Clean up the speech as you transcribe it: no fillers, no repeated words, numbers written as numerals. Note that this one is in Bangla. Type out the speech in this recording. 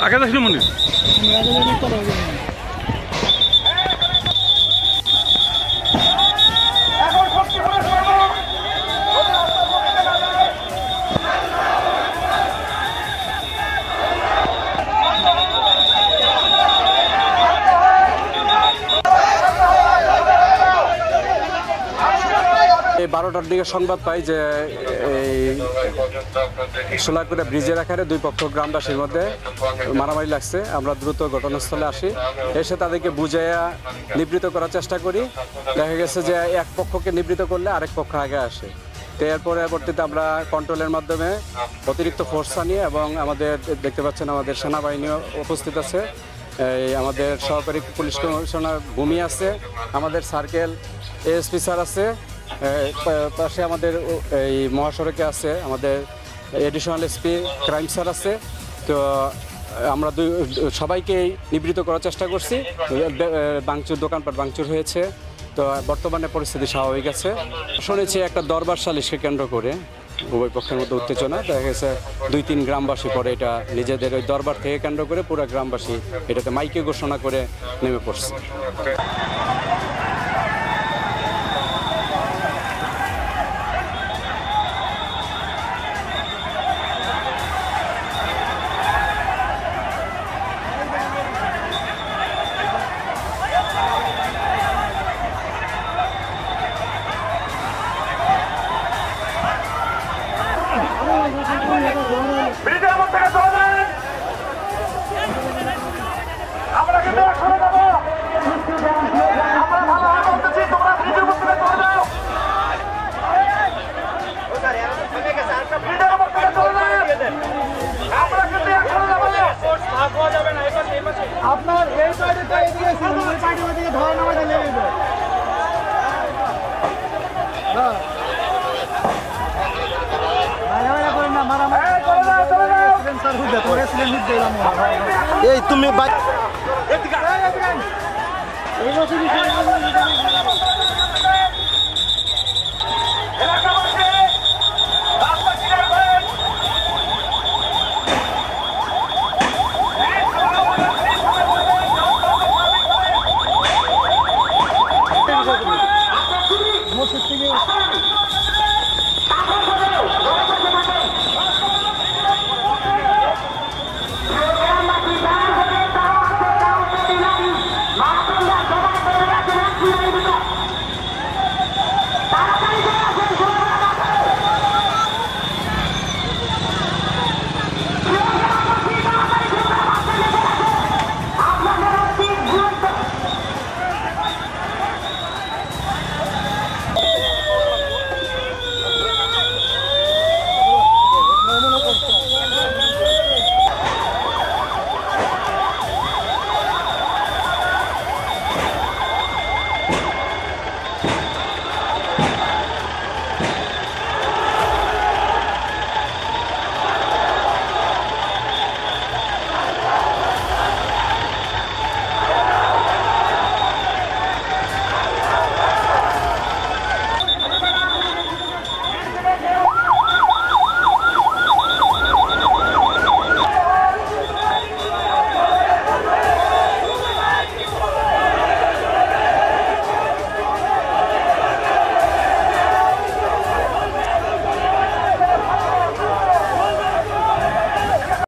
আগে দেখলি মনে এই 12টার দিকে সংবাদ পাই যে এই সোলাকুড়া ব্রিজের আকারে দুই পক্ষ গ্রামবাসীর মধ্যে মারামারি লাগছে। আমরা দ্রুত ঘটনাস্থলে আসি, এসে তাদেরকে বুঝাইয়া নিবৃত করার চেষ্টা করি। দেখা গেছে যে এক পক্ষকে নিবৃত করলে আরেক পক্ষ আগে আসে। তো এর পরবর্তীতে আমরা কন্ট্রোলের মাধ্যমে অতিরিক্ত ফোর্স আনিয়ে এবং আমাদের দেখতে পাচ্ছেন আমাদের সেনাবাহিনীও উপস্থিত আছে, আমাদের সহকারী পুলিশ কমিশনার ভূমি আছে, আমাদের সার্কেল এএসপি স্যার আছে, পাশে আমাদের এই মহাসড়কে আছে আমাদের এডিশনাল এসপি ক্রাইম স্যার আছে। তো আমরা সবাইকে নিবৃত করার চেষ্টা করছি। ভাঙচুর, দোকানপাট ভাঙচুর হয়েছে। তো বর্তমানে পরিস্থিতি স্বাভাবিক আছে। শুনেছি একটা দরবার সালিশকে কেন্দ্র করে উভয় পক্ষের মধ্যে উত্তেজনা। দেখা গেছে 2-3 গ্রামবাসী পরে এটা নিজেদের ওই দরবার থেকে কেন্দ্র করে পুরো গ্রামবাসী এটাতে মাইকে ঘোষণা করে নেমে পড়ছে। আপনার এই সাইডে তো এদিকে ছিল, ওই সাইডে ওদিকে ধরে নামাতে লেগে যাবে। এই তুমি